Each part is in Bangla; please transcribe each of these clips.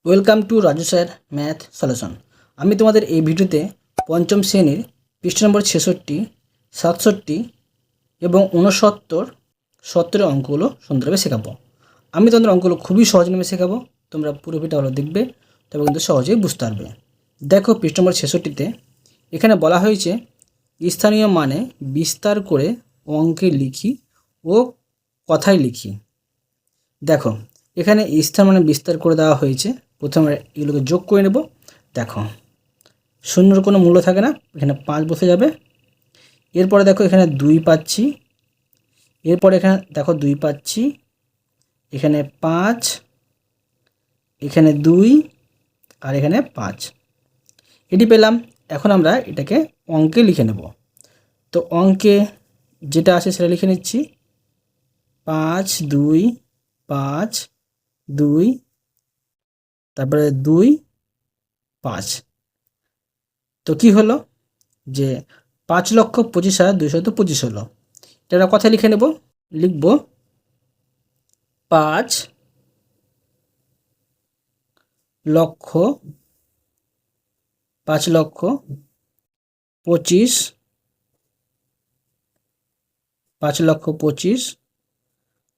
Welcome to Raju sir math solution. আমি তোমাদের এই ভিডিওতে পঞ্চম শ্রেণীর পৃষ্ঠা নম্বর 66, 67 এবং 69, 70 অঙ্কগুলো সুন্দরভাবে শেখাবো। আমি তোমাদের অঙ্কগুলো খুবই সহজভাবে শেখাবো। তোমরা পুরো ভিডিওটা ভালো দেখবে, তবে কিন্তু সহজেই বুঝতে পারবে। দেখো পৃষ্ঠা নম্বর 66-তে এখানে বলা হয়েছে স্থানীয় মানে বিস্তার করে অঙ্কে লিখি ও কথায় লিখি। দেখো এখানে স্থান মানে বিস্তার করে দেওয়া হয়েছে। প্রথমে এগুলোকে যোগ করে নেব। দেখো শূন্যর কোনো মূল্য থাকে না, এখানে 5 বসে যাবে। এরপরে দেখো এখানে 2 পাচ্ছি, এরপরে এখানে দেখো 2 পাচ্ছি, এখানে 5, এখানে 2 আর এখানে 5, এটি পেলাম। এখন আমরা এটাকে অঙ্কে লিখে নেব। তো অঙ্কে যেটা আসে সেটা লিখে নিচ্ছি। 5 2 5 2, তারপরে 2 5। তো কি হলো যে 5,25,225 হলো। এটা কথায় লিখে নেব। লিখব 5 লক্ষ 25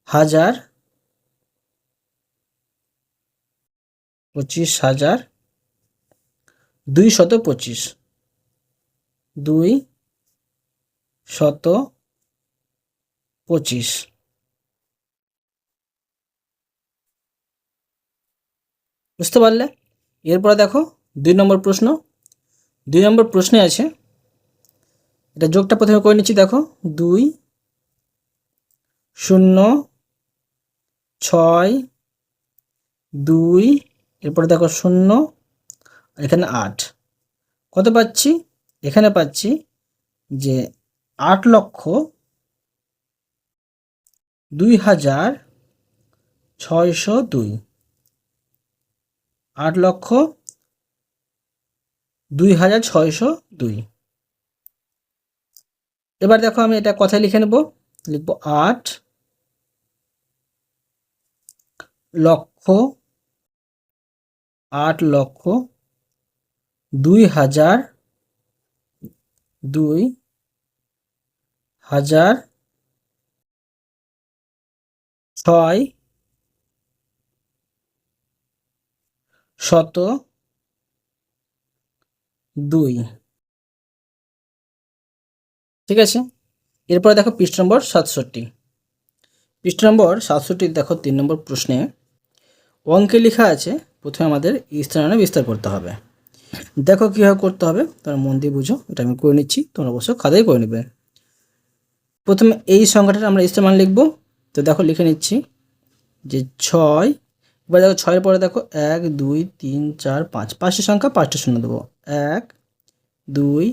হাজার 225 225। বুঝতে পারলে? এরপরে দেখো 2 নম্বর প্রশ্ন। 2 নম্বর প্রশ্নে আছে, এটা যোগটা প্রথমে করে নিচ্ছি। দেখো 2 0 6 2, এরপরে দেখো 0, এখানে 8। কত পাচ্ছি? এখানে পাচ্ছি যে 8,02,602, 8,02,602। এবার দেখো আমি এটা কথায় লিখে নেব। লিখব 8 লক্ষ 2,000,2,602। ঠিক আছে। এরপরে দেখো পৃষ্ঠা নম্বর 67। পৃষ্ঠা নম্বর 67 দেখো 3 নম্বর প্রশ্নে অঙ্কে লেখা আছে প্রথমে আমাদের স্থানান্তর বিস্তার করতে হবে। দেখো কীভাবে করতে হবে, তোমরা মন দিয়ে বুঝো। এটা আমি করে নিচ্ছি, তোমরা অবশ্য খাতায় করে নেবে। প্রথমে এই সংখ্যাটা আমরা স্থান লিখব। তো দেখো লিখে নিচ্ছি যে 6। এবার দেখো 6-এর পরে দেখো 1 2 3 4 5, 5টি সংখ্যা 5টা শূন্য দেবো। 1 2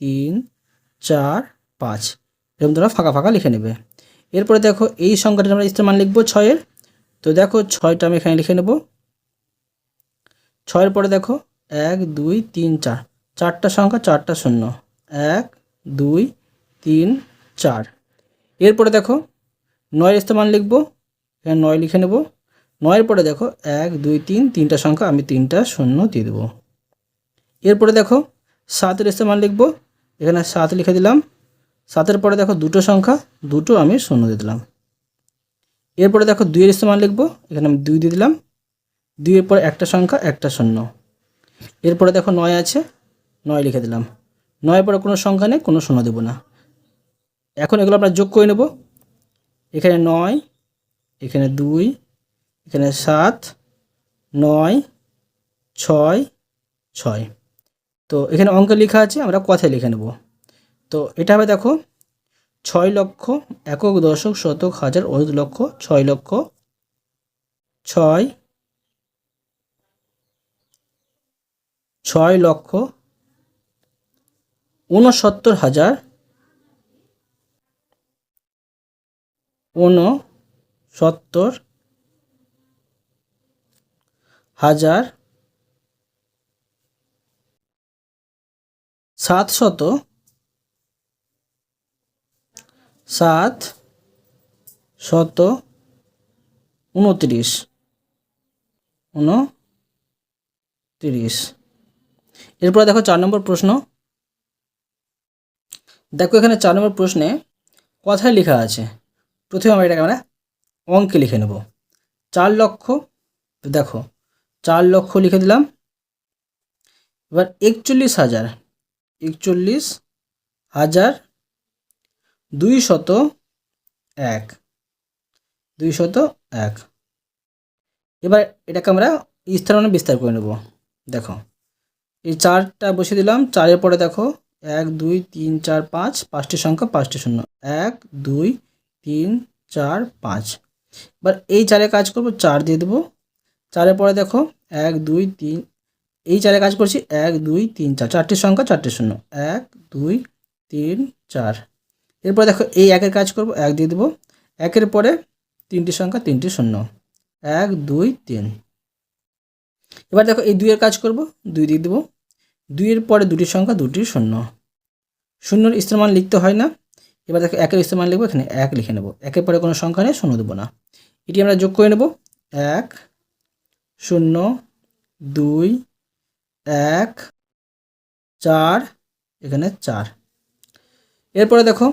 3 4 5, এরকম তোমরা ফাঁকা ফাঁকা লিখে নেবে। এরপরে দেখো এই সংখ্যাটা আমরা স্থান লিখবো 6-এর। তো দেখো 6টা আমি এখানে লিখে নেব। 6-এর পরে দেখো 1 2 3 4, 4টা সংখ্যা 4টা শূন্য। 1 2 3 4। এরপরে দেখো 9-এর স্থান লিখব। এখানে 9 লিখে নেব। 9-এর পরে দেখো 1 2 3, 3টা সংখ্যা, আমি 3টা শূন্য দিয়ে দেবো। এরপরে দেখো 7-এর স্থান লিখব। এখানে 7 লিখে দিলাম। 7-এর পরে দেখো দুটো সংখ্যা, দুটো আমি শূন্য দিয়ে দিলাম। এরপরে দেখো 2-এর স্থান লিখব। এখানে আমি 2 দিয়ে দিলাম। 2-এর পরে একটা সংখ্যা, একটা শূন্য। এরপরে দেখো 9 আছে, 9 লিখে দিলাম। 9-এর পরে কোনো সংখ্যা নেই, কোনো শূন্য দেবো না। এখন এগুলো আমরা যোগ করে নেব। এখানে 9, এখানে 2, এখানে 7, 9 6 6। তো এখানে অঙ্কে লেখা আছে, আমরা কথায় লিখে নেব। তো এটা হবে দেখো 6 লক্ষ একক দশক শতক হাজার অযুত লক্ষ 6 লক্ষ 6 লক্ষ 69,000 69,000 729। 30। এরপরে দেখো 4 নম্বর প্রশ্ন। দেখো এখানে 4 নম্বর প্রশ্নে কথায় লেখা আছে। প্রথমে এটাকে আমরা অঙ্কে লিখে নেব। 4 লক্ষ, তো দেখো 4 লক্ষ লিখে দিলাম। এবার 41,000, 41,000 201, 201। এবার এটাকে আমরা স্থানান্তরে বিস্তার করে নেব। দেখো এই 4টা বসিয়ে দিলাম, 4-এর পরে দেখো 1 2 3 4 5, 5টি সংখ্যা 5টি শূন্য, 1 2 3 4 5। এবার এই 4-এ কাজ করব, 4 দিয়ে দেবো। 4-এর পরে দেখো 1 2 3, এই 4-এ কাজ করছি 1 2 3 4, 4টি সংখ্যা 4টি শূন্য, 1 2 3 4। এরপরে দেখো এই 1-এর কাজ করব, 1 দিয়ে দেবো। 1-এর পরে 3টি সংখ্যা 3টি শূন্য, 1 2 3। এবার দেখো এই 2-এর কাজ করব, 2 দিয়ে দেবো। 2-এর পরে 2টি সংখ্যা 2টি শূন্য, শূন্যর স্থানমান লিখতে হয় না। এবার দেখো 1-এর স্থানমান লিখবো, এখানে 1 লিখে নেব। 1-এর পরে কোনো সংখ্যা নেই, শূন্য দেবো না। এটি আমরা যোগ করে নেব, 1 0 2 1 4, এখানে 4। এরপরে দেখো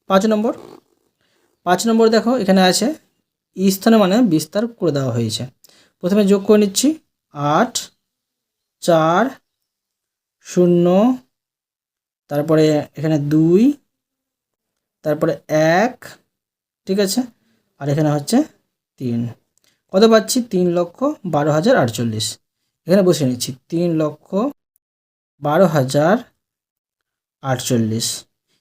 5 নম্বর। 5 নম্বর দেখো এখানে আছে স্থানে মানে বিস্তার করে দেওয়া হয়েছে। প্রথমে যোগ করে নিচ্ছি 8 4 0, তারপরে এখানে 2, তারপরে 1, ঠিক আছে, আর এখানে হচ্ছে 3। কত পাচ্ছি? 3,12,048। এখানে বসিয়ে নিচ্ছি 3,12,048।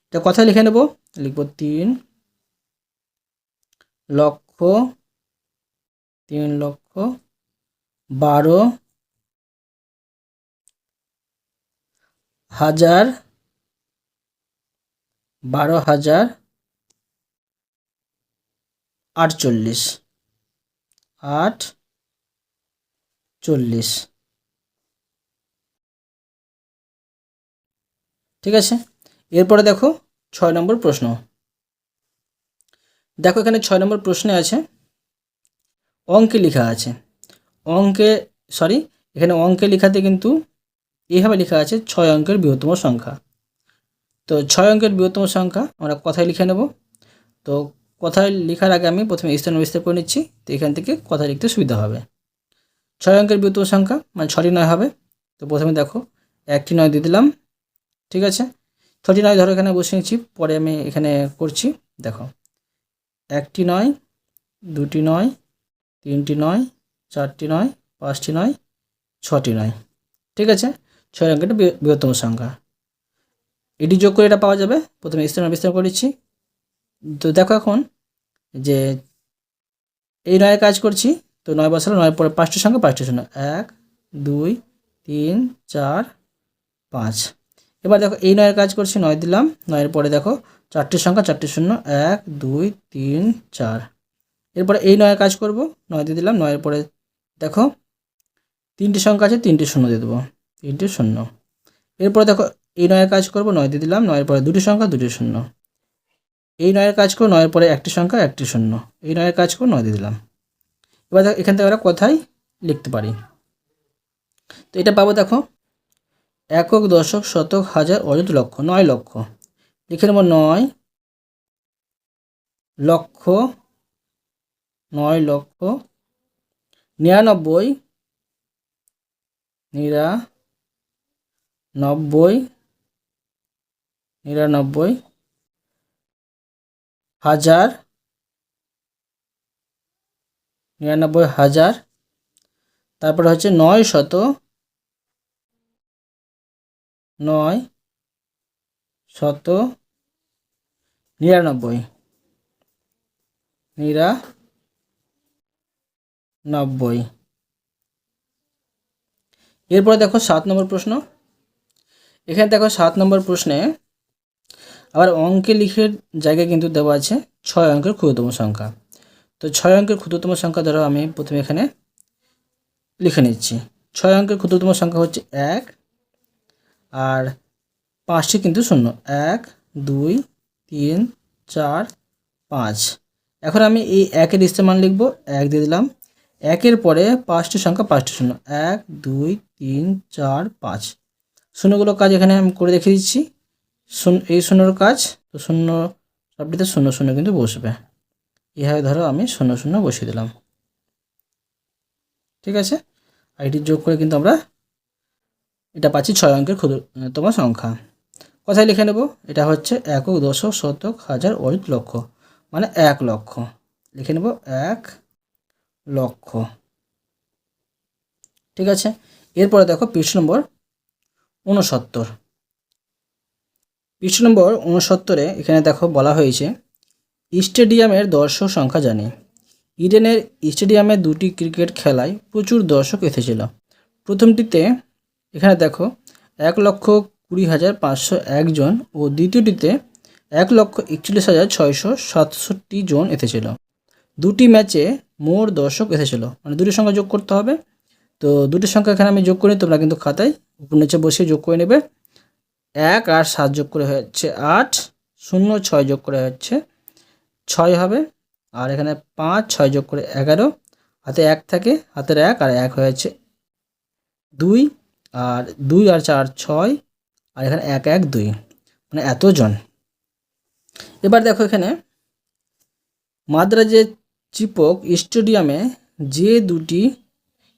এটা কথায় লিখে নেব, লিখব 3,12,048, ঠিক আছে। এরপরে দেখো 6 নম্বর প্রশ্ন। দেখো এখানে 6 নম্বর প্রশ্নে আছে অঙ্কে লেখা আছে। এখানে অঙ্কে লেখাতে কিন্তু এইভাবে লেখা আছে 6 অঙ্কের বৃহত্তম সংখ্যা। তো 6 অঙ্কের বৃহত্তম সংখ্যা আমরা কথায় লিখে নেব। তো কথায় লেখার আগে আমি প্রথমে স্থান বিস্তার করে নিচ্ছি, তো এখান থেকে কথায় লিখতে সুবিধা হবে। 6 অঙ্কের বৃহত্তম সংখ্যা মানে 6টি 9 হবে। তো প্রথমে দেখো 1টি 9 দিয়ে দিলাম, ঠিক আছে। 6টি 9 ধরো এখানে বসে নিচ্ছি, পরে আমি এখানে করছি। দেখো 1টি 9, 2টি 9, 3টি 9, 4টি 9, 5টি 9, 6টি 9, ঠিক আছে। 6 অঙ্কের বৃহত্তম সংখ্যা, এটি যোগ করে এটা পাওয়া যাবে। প্রথমে স্থান বিস্তার করে নিচ্ছি। তো দেখো এখন যে এই 9-এর কাজ করছি, তো 9 বসালো, 9-এর পরে 5টি সংখ্যা 5টি শূন্য, 1 2 3 4 5। এবার দেখো এই 9-এর কাজ করছি, 9 দিলাম। 9-এর পরে দেখো 4টি সংখ্যা 4টি শূন্য, 1 2 3 4। এরপরে এই 9-এর কাজ করব, 9 দিয়ে দিলাম। 9-এর পরে দেখো 3টি সংখ্যা আছে, 3টি শূন্য দিয়ে দেবো, 3টি শূন্য। এরপরে দেখো এই 9-এর কাজ করব, 9 দিয়ে দিলাম। 9-এর পরে 2টি সংখ্যা 2টি শূন্য। এই 9-এর কাজ করব, 9-এর পরে 1টি সংখ্যা 1টি শূন্য। এই 9-এর কাজ করব, 9 দিয়ে দিলাম। এবার দেখো এখান থেকে আমরা কথাই লিখতে পারি। তো এটা পাবো দেখো একক, দশক, শতক, হাজার, অযুত, লক্ষ। 9 লক্ষ লিখে নেব, 9 লক্ষ, 9 লক্ষ 99, 99 হাজার, 99,000। তারপরে হচ্ছে 9 শত, 9 শত 99, 99। এরপরে দেখো 7 নম্বর প্রশ্ন। এখানে দেখো 7 নম্বর প্রশ্নে আবার অঙ্কে লিখের জায়গায় কিন্তু দেওয়া আছে 6 অঙ্কের ক্ষুদ্রতম সংখ্যা। তো 6 অঙ্কের ক্ষুদ্রতম সংখ্যা ধরো আমি প্রথমে এখানে লিখে নিচ্ছি। 6 অঙ্কের ক্ষুদ্রতম সংখ্যা হচ্ছে 1, আর 5টি কিন্তু শূন্য, 1 2 3 4 5। এখন আমি এই 1-এর স্থান লিখব, 1 দিয়ে দিলাম। একের পরে 5টি সংখ্যা 5টি শূন্য, 1 2 3 4 5। শূন্যগুলো কাজ এখানে আমি করে দেখিয়ে দিচ্ছি। এই শূন্যর কাজ, তো শূন্য সবটিতে শূন্য শূন্য কিন্তু বসবে। এভাবে ধরো আমি শূন্য শূন্য বসিয়ে দিলাম। ঠিক আছে, আর এটি যোগ করে কিন্তু আমরা এটা পাচ্ছি 6 অঙ্কের ক্ষুদ্রতম সংখ্যা। কথায় লিখে নেব, এটা হচ্ছে একক, দশক, শতক, হাজার, অযুত, লক্ষ, মানে 1 লক্ষ। লিখে নেব 1 লক্ষ। ঠিক আছে, এরপরে দেখো পৃষ্ঠ নম্বর 69। পৃষ্ঠ নম্বর 69-এ এখানে দেখো বলা হয়েছে স্টেডিয়ামের দর্শক সংখ্যা জানি। ইডেনের স্টেডিয়ামে 2টি ক্রিকেট খেলায় প্রচুর দর্শক এসেছিল। প্রথমটিতে এখানে দেখো 1,20,501 জন ও দ্বিতীয়টিতে 1,41,667 জন এসেছিল। দুটি ম্যাচে মোট দর্শক এসেছিল, মানে দুটি সংখ্যা যোগ করতে হবে। তো দুটি সংখ্যা এখানে আমি যোগ করি, তোমরা কিন্তু খাতায় উপর নিচে বসিয়ে যোগ করে নেবে। 1 আর 7 যোগ করে হচ্ছে 8, 0 6 যোগ করে হচ্ছে 6 হবে, আর এখানে 5 6 যোগ করে 11, হাতে 1 থাকে, হাতের 1 আর 1 হয়েছে 2, আর 2 আর 4 6, আর এখানে 1 1 2, মানে এতজন। এবার দেখো এখানে মাদ্রাজের চিপক স্টেডিয়ামে যে দুটি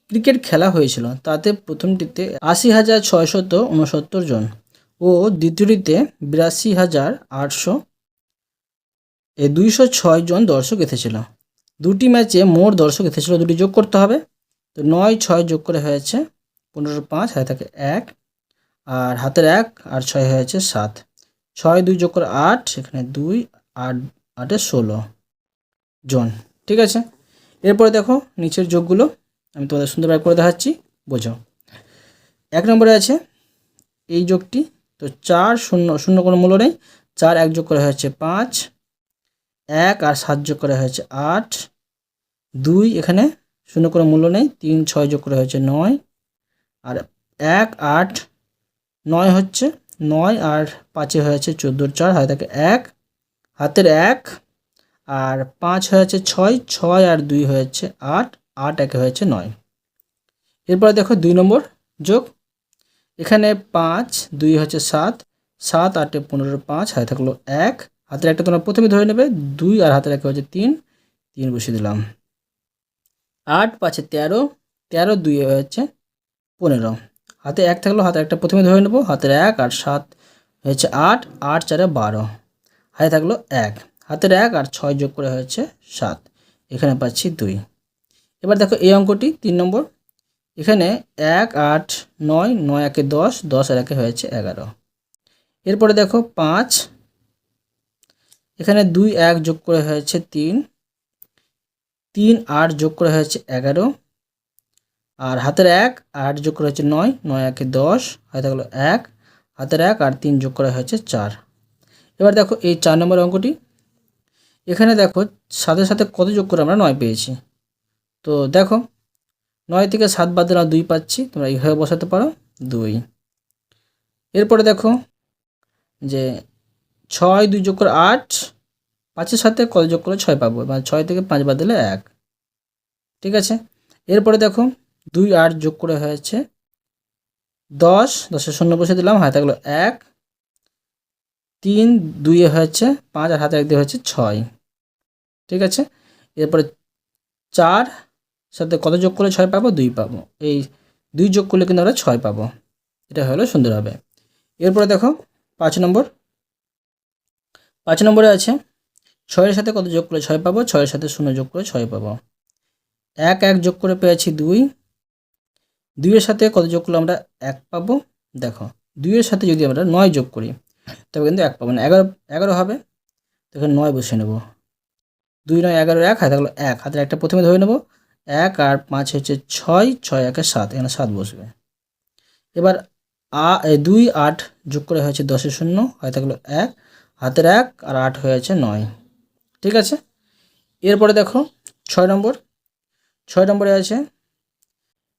ক্রিকেট খেলা হয়েছিল তাতে প্রথমটিতে 80,669 জন ও দ্বিতীয়টিতে 82,206 জন দর্শক এসেছিল। দুটি ম্যাচে মোট দর্শক এসেছিল, দুটি যোগ করতে হবে। তো 9 6 যোগ করে হয়েছে 15 5, হাতে থাকে 1, আর হাতের 1 আর 6 হয়েছে 7, 6 2 যোগ করে 8, এখানে 2 8 8 16 জন। ঠিক আছে, এরপরে দেখো নিচের যোগগুলো আমি তোমাদের সুন্দরভাবে করে দেখাচ্ছি, বোঝো। 1 নম্বরে আছে এই যোগটি, তো 4 0 0 কোনো মূল্য নেই, 4 1 যোগ করে হয়েছে 5, 1 আর 7 যোগ করে হয়েছে 8, 2 এখানে 0 কোনো মূল্য নেই, 3 6 যোগ করে হয়েছে 9, আর 1 8 9 হচ্ছে 9 আর 5 হয়েছে 14 4, হাতে থাকে 1, হাতের 1 আর 5 হয়েছে 6, 6 আর 2 হয়েছে 8, 8 1 হয়েছে 9। এরপরে দেখো 2 নম্বর যোগ, এখানে 5 2 হচ্ছে 7, 7 8 15 5, হাতে থাকলো 1, হাতের একটা তোমরা প্রথমে ধরে নেবে, 2 আর হাতের 1 হচ্ছে 3, 3 বসিয়ে দিলাম। 8 5 13, 13 2 হচ্ছে 15, হাতে 1 থাকলো, হাতের একটা প্রথমে ধরে নেব, হাতের 1 আর 7 হয়েছে 8, 8 4 12, হাতে থাকলো 1, হাতের 1 আর 6 যোগ করে হয়েছে 7, এখানে পাচ্ছি 2। এবার দেখো এই অঙ্কটি 3 নম্বর, এখানে 1 8 9 9 1 10, 10 আর 1 হয়েছে 11। এরপরে দেখো 5, এখানে 2 1 যোগ করে হয়েছে 3, 3 8 যোগ করে হয়েছে 11, আর হাতের 1 8 যোগ করে হয়েছে 9, 9 1 10, হাতে থাকলো 1, হাতের 1 আর 3 যোগ করা হয়েছে 4। এবার দেখো এই 4 নম্বর অঙ্কটি, এখানে দেখো সাথে সাথে কত যোগ করে আমরা 9 পেয়েছি। তো দেখো 9 থেকে 7 বাদ দিলে 2 পাচ্ছি, তোমরা এইভাবে বসাতে পারো 2। এরপরে দেখো যে 6 2 যোগ করে 8, 5-এর সাথে কত যোগ করে 6 পাবো, মানে 6 থেকে 5 বাদ দিলে 1। ঠিক আছে, এরপরে দেখো 2 8 যোগ করে হয়েছে 10, 10-এর শূন্য বসে দিলাম, হাতে থাকলো 1, 3 2 হয়েছে 5, আর হাতে 1 দিয়ে হয়েছে 6। ঠিক আছে, এরপরে 4 সাথে কত যোগ করলে 6 পাবো, 2 পাবো। এই 2 যোগ করলে কিন্তু আমরা 6 পাবো, এটা হলো সুন্দর হবে। এরপরে দেখো 5 নম্বর, 5 নম্বরে আছে 6-এর সাথে কত যোগ করলে 6 পাবো, 6-এর সাথে 0 যোগ করে 6 পাবো। 1 1 যোগ করে পেয়েছি 2, 2-এর সাথে কত যোগ করলে আমরা 1 পাবো। দেখো 2-এর সাথে যদি আমরা 9 যোগ করি তবে কিন্তু 1 পাবো না, 11 হবে। তো এখানে 9 বসিয়ে নেব, 2 9 11 1, হাতে থাকলো 1, হাতের একটা প্রথমে ধরে নেব, 1 আর 5 হচ্ছে 6, 6 1 7, এখানে 7 বসবে। এবার 2 8 যোগ করে হয়েছে 10-এর শূন্য, হাতে থাকলো 1, হাতের 1 আর 8 হয়েছে 9। ঠিক আছে, এরপরে দেখো 6 নম্বর, 6 নম্বরে আছে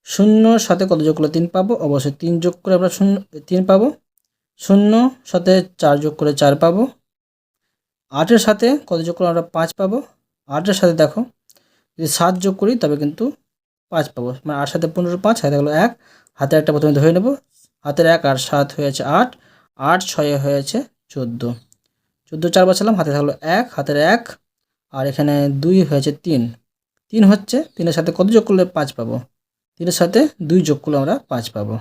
0 সাথে কত যোগ করলে 3 পাবো, অবশ্যই 3 যোগ করে আমরা 3 পাবো। 0 সাথে 4 যোগ করে 4 পাবো। 8-এর সাথে কত যোগ করলে আমরা 5 পাবো। 8-এর সাথে দেখো যদি 7 যোগ করি তবে কিন্তু 5 পাবো, মানে 8 7 15 5, হাতে গেলো 1, হাতের একটা প্রথমে ধরে নেব, হাতের 1 আর 7 হয়েছে 8, 8 6 হয়েছে 14, 14 4 বসালাম, হাতে থাকলো 1, হাতের 1 আর এখানে 2 হয়েছে 3, 3 হচ্ছে, 3-এর সাথে কত যোগ করলে 5 পাবো, 3-এর সাথে 2 যোগ করলে আমরা 5 পাবো,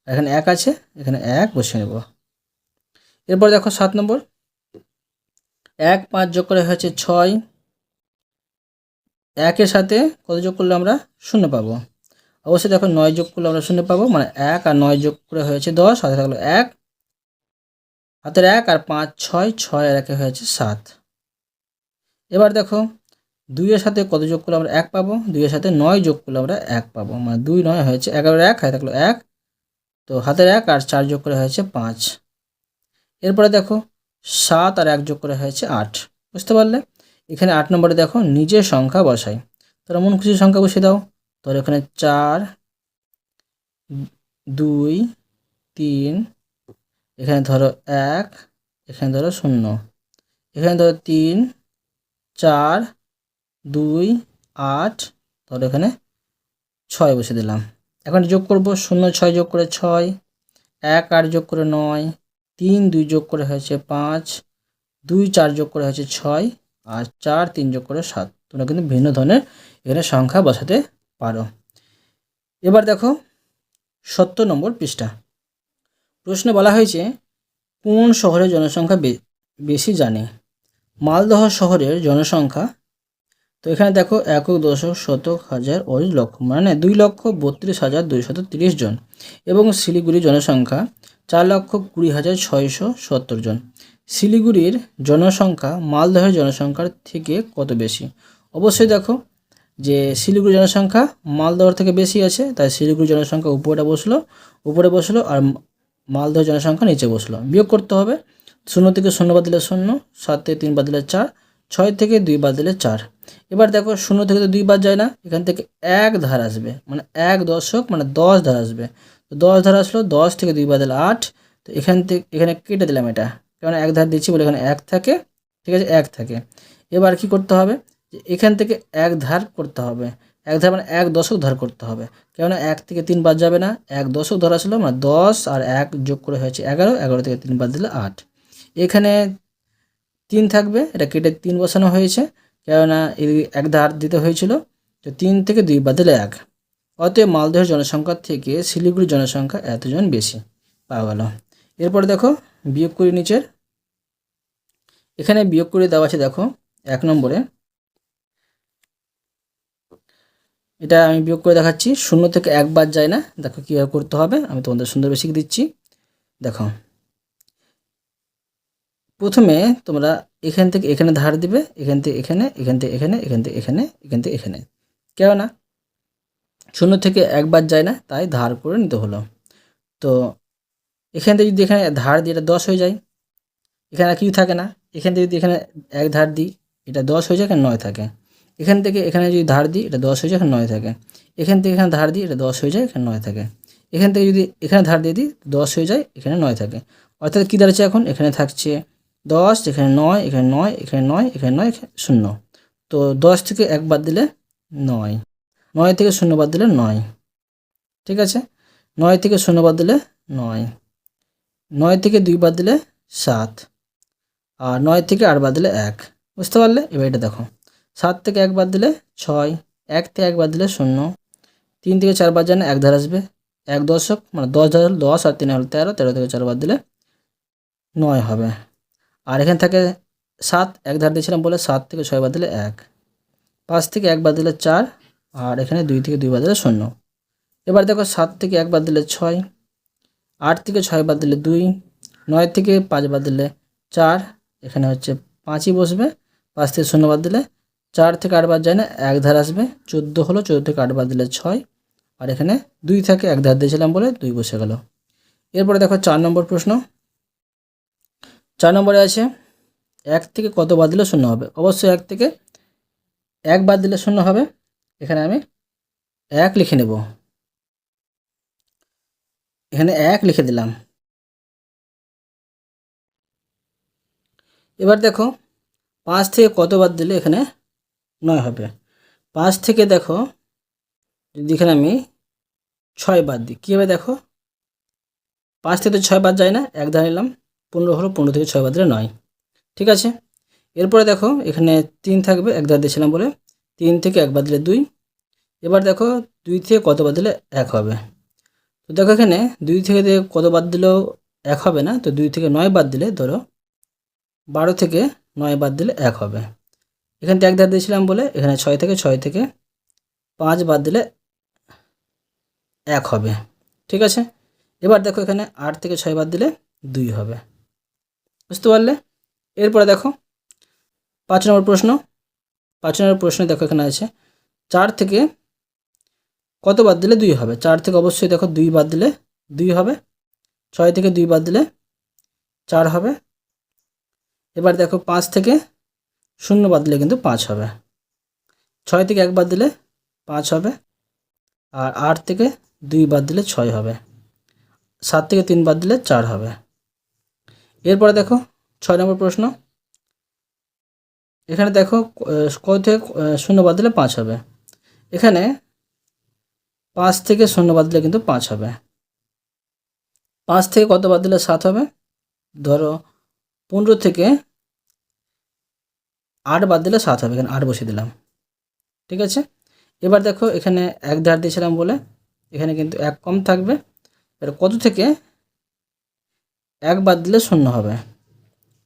এখানে 1 আছে, এখানে 1 বসিয়ে নেব। এরপর দেখো 7 নম্বর, 1 5 যোগ করে হয়েছে 6, 1-এর সাথে কত যোগ করলে আমরা 0 পাবো, অবশ্যই দেখো 9 যোগ করলে আমরা 0 পাবো, মানে 1 আর 9 যোগ করে হয়েছে 10, হাতে থাকলো 1, হাতের 1 আর 5 6, 6 আর 1 হয়েছে 7। এবার দেখো 2-এর সাথে কত যোগ করলে আমরা 1 পাবো, 2-এর সাথে 9 যোগ করলে আমরা 1 পাবো, মানে 2 9 হয়েছে 11, 1 হাতে থাকলো 1, তো হাতের 1 আর 4 যোগ করে হয়েছে 5। এরপরে দেখো 7 আর 1 যোগ করে হয়েছে 8, বুঝতে পারলে। এখানে 8 নম্বরে দেখো নিজের সংখ্যা বসাই, তোমরা মন খুশি সংখ্যা বসিয়ে দাও। তোর এখানে 4 2 3, এখানে ধরো 1, এখানে ধরো 0, এখানে ধরো 3 4 2 8, ধরো এখানে 6 বসে দিলাম। এখন যোগ করব, 0 6 যোগ করে 6, 1 8 যোগ করে 9, 3 2 যোগ করে হয়েছে 5, 2 4 যোগ করে হয়েছে 6, আর 4 3 যোগ করে 7। তোমরা কিন্তু ভিন্ন ধরনের এখানে সংখ্যা বসাতে পারো। এবার দেখো 70 নম্বর পৃষ্ঠা, প্রশ্নে বলা হয়েছে কোন শহরের জনসংখ্যা বেশি জানে। মালদহ শহরের জনসংখ্যা, তো এখানে দেখো একক দশক শতক হাজার ও লক্ষ, মানে 2,32,230 জন, এবং শিলিগুড়ির জনসংখ্যা 4,20,670 জন। শিলিগুড়ির জনসংখ্যা মালদহের জনসংখ্যার থেকে কত বেশি? অবশ্যই দেখো যে শিলিগুড়ির জনসংখ্যা মালদহের থেকে বেশি আছে, তাই শিলিগুড়ির জনসংখ্যা উপরে বসলো আর মালদহের জনসংখ্যা নিচে বসলো। বিয়োগ করতে হবে, 0 থেকে 0 বাদ দিলে 0, 7 থেকে 3 বাদ দিলে 4, 6 থেকে 2 বাদ দিলে 4। এবার দেখো 0 থেকে তো 2 বাদ যায় না, এখান থেকে 1 ধার আসবে, মানে 1 দশক মানে 10 ধার আসবে, তো 10 ধার আসলো, 10 থেকে 2 বাদ দিলে 8, তো এখান থেকে এখানে কেটে দিলাম এটা, কারণ 1 ধার দিচ্ছি বলে এখানে 1 থাকে, ঠিক আছে 1 থাকে। এবার কি করতে হবে, যে এখান থেকে 1 ধার করতে হবে, 1 ধার মানে 1 দশক ধার করতে হবে, কেননা 1 থেকে 3 বাদ যাবে না, 1 দশক ধর আসলো, মানে 10 আর 1 যোগ করে হয়েছে 11, 11 থেকে 3 বাদ দিলে 8, এখানে 3 থাকবে, এটা কেটে 3 বসানো হয়েছে, কেননা এই 1 ধার দিতে হয়েছিল, তো 3 থেকে 2 বাদ দিলে 1। অতএব মালদহের জনসংখ্যা থেকে শিলিগুড়ির জনসংখ্যা এতজন বেশি পাওয়া গেল। এরপরে দেখো বিয়োগ করি নিচের, এখানে বিয়োগ করে দেওয়া আছে দেখো 1 নম্বরে, এটা আমি বিয়োগ করে দেখাচ্ছি, 0 থেকে 1 বাদ যায় না, দেখো কীভাবে করতে হবে, আমি তোমাদের সুন্দরভাবে শিখিয়ে দিচ্ছি। দেখো প্রথমে তোমরা এখান থেকে এখানে ধার দিবে, এখান থেকে এখানে, এখান থেকে এখানে, এখান থেকে এখানে, এখান থেকে এখানে, কেননা 0 থেকে 1 বাদ যায় না, তাই ধার করে নিতে হলো। তো এখান থেকে যদি এখানে ধার দিই, এটা 10 হয়ে যায়, এখানে আর কিছু থাকে না, এখান থেকে যদি এখানে 1 ধার দিই, এটা 10 হয়ে যায়, এখানে 9 থাকে, এখান থেকে এখানে যদি ধার দিই, এটা 10 হয়ে যায়, এখানে 9 থাকে, এখান থেকে এখানে ধার দিই, এটা 10 হয়ে যায়, এখানে 9 থাকে, এখান থেকে যদি এখানে ধার দিয়ে দিই, 10 হয়ে যায়, এখানে 9 থাকে, অর্থাৎ কী দাঁড়াচ্ছে এখন, এখানে থাকছে 10, এখানে 9, এখানে 9, এখানে 9, এখানে 9, এখানে 0, তো 10 থেকে 1 বাদ দিলে 9, 9 থেকে 0 বাদ দিলে 9, ঠিক আছে, 9 থেকে 0 বাদ দিলে 9, 9 থেকে 2 বাদ দিলে 7, আর 9 থেকে 8 বাদ দিলে 1, বুঝতে পারলে। এবার এটা দেখো 7 থেকে 1 বাদ দিলে 6, 1 থেকে 1 বাদ দিলে 0, 3 থেকে 4 বাদ যায় না, 1 ধার আসবে, 1 দশক মানে 10 ধার, 10 আর 3 হলো 13, 13 থেকে 4 বাদ দিলে 9 হবে, আর এখানে থাকে 7, 1 ধার দিয়েছিলাম বলে 7 থেকে 6 বাদ দিলে 1, 5 থেকে 1 বাদ দিলে 4, আর এখানে 2 থেকে 2 বাদ দিলে 0। এবার দেখো 7 থেকে 1 বাদ দিলে 6, 8 থেকে 6 বাদ দিলে 2, 9 থেকে 5 বাদ দিলে 4, এখানে হচ্ছে 5ই বসবে, 5 থেকে 0 বাদ দিলে 4 থেকে 8 বাদ যায় না, 1 ধার আসবে, 14 হলো, 14 থেকে 8 বাদ দিলে 6, আর এখানে 2 থেকে 1 ধার দিয়েছিলাম বলে 2 বসে গেল। এরপরে দেখো 4 নম্বর প্রশ্ন, 4 নম্বরে আছে 1 থেকে কত বাদ দিলে 0 হবে। অবশ্যই 1 থেকে 1 বাদ দিলে 0 হবে, এখানে আমি 1 লিখে নেব, এখানে 1 লিখে দিলাম। এবার দেখো 5 থেকে কত বাদ দিলে এখানে 9 হবে। 5 থেকে দেখো যদি এখানে আমি 6 বাদ দিই, কী হবে দেখো, 5 থেকে তো 6 বাদ যায় না, এক ধার নিলাম, 15 হলো, 15 থেকে 6 বাদ দিলে 9। ঠিক আছে, এরপরে দেখো এখানে 3 থাকবে, এক ধার দিয়েছিলাম বলে, 3 থেকে 1 বাদ দিলে 2। এবার দেখো 2 থেকে কত বাদ দিলে 1 হবে। তো দেখো এখানে 2 থেকে কত বাদ দিলেও 1 হবে না, তো 2 থেকে 9 বাদ দিলে ধরো 12 থেকে 9 বাদ দিলে 1 হবে। এখান থেকে 1 ধার দিয়েছিলাম বলে এখানে 6 থেকে 5 বাদ দিলে 1 হবে। ঠিক আছে, এবার দেখো এখানে 8 থেকে 6 বাদ দিলে 2 হবে। বুঝতে পারলে? এরপরে দেখো 5 নম্বর প্রশ্ন। 5 নম্বর প্রশ্নে দেখো এখানে আছে 4 থেকে কত বাদ দিলে 2 হবে। 4 থেকে অবশ্যই দেখো 2 বাদ দিলে 2 হবে। 6 থেকে 2 বাদ দিলে 4 হবে। এবার দেখো 5 থেকে 0 বাদ দিলে কিন্তু 5 হবে। 6 থেকে 1 বাদ দিলে 5 হবে। আর 8 থেকে 2 বাদ দিলে 6 হবে। 7 থেকে 3 বাদ দিলে 4 হবে। এরপরে দেখো 6 নম্বর প্রশ্ন। এখানে দেখো কত থেকে 0 বাদ দিলে 5 হবে। এখানে 5 থেকে 0 বাদ দিলে কিন্তু 5 হবে। 5 থেকে কত বাদ দিলে 7 হবে। ধরো 15 থেকে 8 বাদ দিলে 7 হবে, এখানে 8 বসিয়ে দিলাম। ঠিক আছে, এবার দেখো এখানে 1 ধার দিয়েছিলাম বলে এখানে কিন্তু 1 কম থাকবে। এবার কত থেকে 1 বাদ দিলে 0 হবে।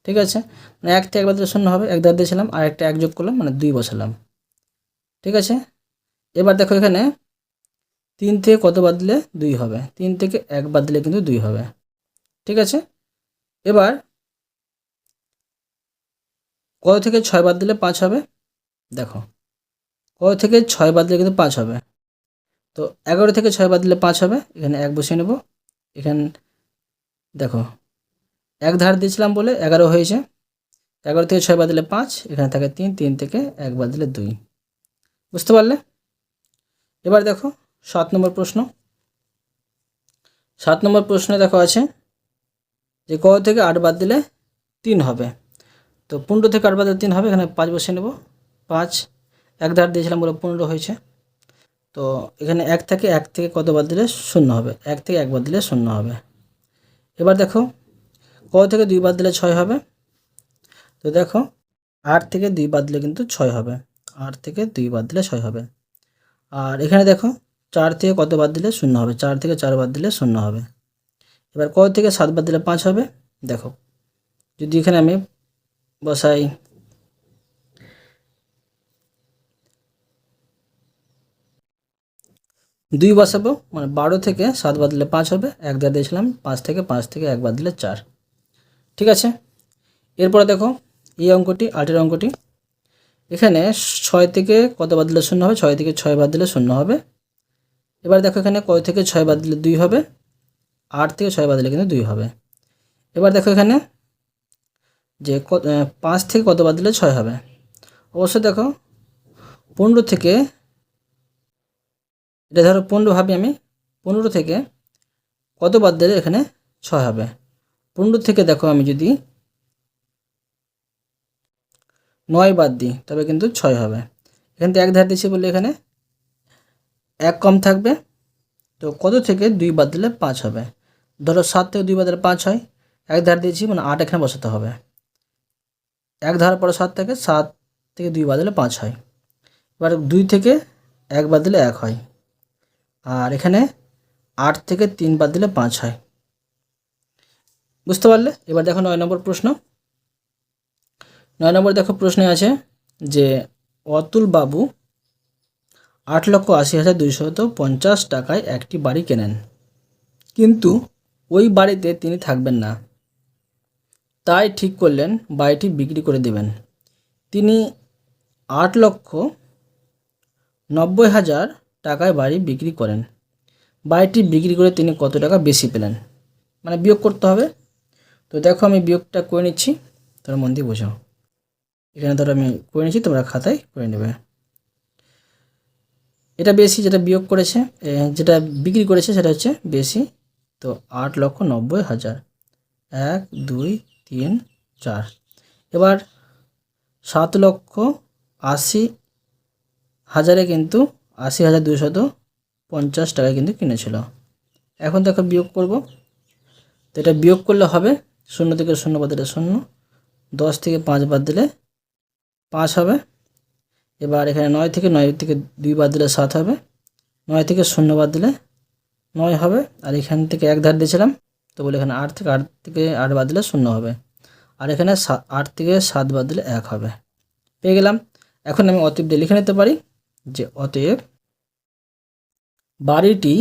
ঠিক আছে, মানে 1 থেকে 1 বাদ দিলে 0 হবে, 1 ধার দিয়েছিলাম আর একটা 1 যোগ করলাম, মানে 2 বসালাম। ঠিক আছে, এবার দেখো এখানে 3 থেকে কত বাদ দিলে 2 হবে। 3 থেকে 1 বাদ দিলে কিন্তু 2 হবে। ঠিক আছে, এবার কত থেকে 6 বাদ দিলে 5 হবে। দেখো কত থেকে 6 বাদ দিলে কিন্তু 5 হবে। তো 11 থেকে 6 বাদ দিলে 5 হবে, এখানে 1 বসিয়ে নেব। এখানে দেখো 1 ধার দিয়েছিলাম বলে 11 হয়েছে। 11 থেকে 6 বাদ দিলে 5, এখানে থাকে 3, 3 থেকে 1 বাদ দিলে 2। বুঝতে পারলে? এবার দেখো 7 নম্বর প্রশ্ন। 7 নম্বর প্রশ্নে দেখো আছে যে কত থেকে 8 বাদ দিলে 3 হবে। তো 15 থেকে 8 বাদ দিলে 3 হবে, এখানে 5 বসিয়ে নেব। 5, 1 ধার দিয়েছিলাম বলে 15 হয়েছে। তো এখানে 1 থেকে কত বাদ দিলে 0 হবে। 1 থেকে 1 বাদ দিলে 0 হবে। এবার দেখো কত থেকে 2 বাদ দিলে 6 হবে। তো দেখো 8 থেকে 2 বাদ দিলে কিন্তু 6 হবে। 8 থেকে 2 বাদ দিলে 6 হবে। আর এখানে দেখো 4 থেকে কত বাদ দিলে 0 হবে। 4 থেকে 4 বাদ দিলে 0 হবে। এবার কত থেকে 7 বাদ দিলে 5 হবে। দেখো যদি এখানে আমি বসাই 2 বসাবো, মানে 12 থেকে 7 বাদ দিলে 5 হবে। 1 ধার দিয়েছিলাম, 5 থেকে 1 বাদ দিলে 4। ঠিক আছে, এরপরে দেখো এই অঙ্কটি 8-এর অঙ্কটি। এখানে 6 থেকে কত বাদ দিলে 0 হবে। 6 থেকে 6 বাদ দিলে 0 হবে। এবার দেখো এখানে কত থেকে 6 বাদ দিলে 2 হবে। 8 থেকে 6 বাদ দিলে কিন্তু 2 হবে। এবার দেখো এখানে যে 5 থেকে কত বাদ দিলে 6 হবে। অবশ্যই দেখো 15 থেকে, এটা ধরো 15 ভাবি আমি, 15 থেকে কত বাদ দিলে এখানে 6 হবে। 15 থেকে দেখো আমি যদি 9 বাদ দিই তবে কিন্তু 6 হবে। এখান থেকে 1 ধার দিচ্ছি বলে এখানে 1 কম থাকবে। তো কত থেকে 2 বাদ দিলে 5 হবে। ধরো 7 থেকে 2 বাদ দিলে 5 হয়। 1 ধার দিয়েছি, মানে 8 এখানে বসাতে হবে। 1 ধার পরে 7 থেকে 7 থেকে 2 বাদ দিলে 5 হয়। এবার 2 থেকে 1 বাদ দিলে 1 হয়। আর এখানে 8 থেকে 3 বাদ দিলে 5 হয়। বুঝতে পারলে? এবার দেখো 9 নম্বর প্রশ্ন। 9 নম্বর দেখো প্রশ্নে আছে যে অতুল বাবু 8,80,250 টাকায় একটি বাড়ি কেনেন, কিন্তু ওই বাড়িতে তিনি থাকবেন না। তাই ঠিক করলেন বাড়িটি বিক্রি করে দেবেন। তিনি 8,90,000 টাকায় বাড়ি বিক্রি করেন। বাড়িটি বিক্রি করে তিনি কত টাকা বেশি পেলেন, মানে বিয়োগ করতে হবে। তো দেখো আমি বিয়োগটা করে নিচ্ছি, তোমরা মন দিয়ে বোঝো। এখানে ধরো আমি করে নিচ্ছি, তোমরা খাতায় করে নেবে। এটা বেশি, যেটা বিয়োগ করেছে, যেটা বিক্রি করেছে সেটা হচ্ছে বেশি। তো 8,90,000, 1, 2, 3, 4। এবার 7,80,000 কিন্তু 80,250 50 টাকায় কিন্তু কিনেছিল। এখন দেখো বিয়োগ করব, তো এটা বিয়োগ করলে হবে 0 থেকে 0 বাদ দিলে 0, 10 থেকে 5 বাদ দিলে 5 হবে। এবার এখানে 9 থেকে 2 বাদ দিলে 7 হবে, 9 থেকে 0 বাদ দিলে 9 হবে, আর এখান থেকে 1 ধার দিয়েছিলাম, তো বলে এখানে 8 থেকে 8 বাদ দিলে 0 হবে, আর এখানে 8 থেকে 7 বাদ দিলে 1 হবে। পেয়ে গেলাম। এখন আমি অতএব দিয়ে লিখে নিতে পারি যে অতএব বাড়িটি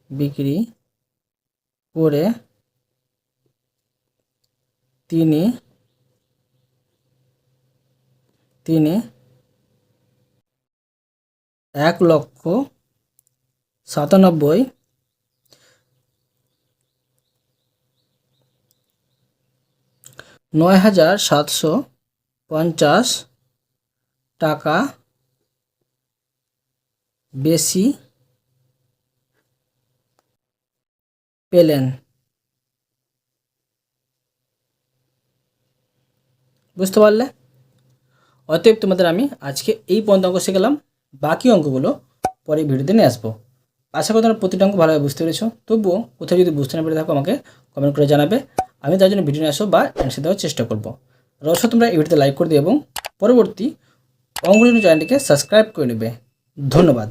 বিক্রি করে তিনি 1,97,950 টাকা বেশি পেলেন। বুঝতে পারলে? অতএব তোমাদের আমি আজকে এই পর্যন্ত অঙ্ক শিখলাম, বাকি অঙ্কগুলো পরে ভিডিওতে নিয়ে আসবো। আশা করি তোমরা প্রতিটা অঙ্ক ভালোভাবে বুঝতে পেরেছো। তবুও কোথাও যদি বুঝতে না পেরে থাকো আমাকে কমেন্ট করে জানাবে, আমি তার জন্য ভিডিও নিয়ে আসবো বা অ্যান্সার দেওয়ার চেষ্টা করবো। আর অবশ্যই তোমরা এই ভিডিওতে লাইক করে দিও এবং পরবর্তী অঙ্কগুলির চ্যানেলটিকে সাবস্ক্রাইব করে নেবে। ধন্যবাদ।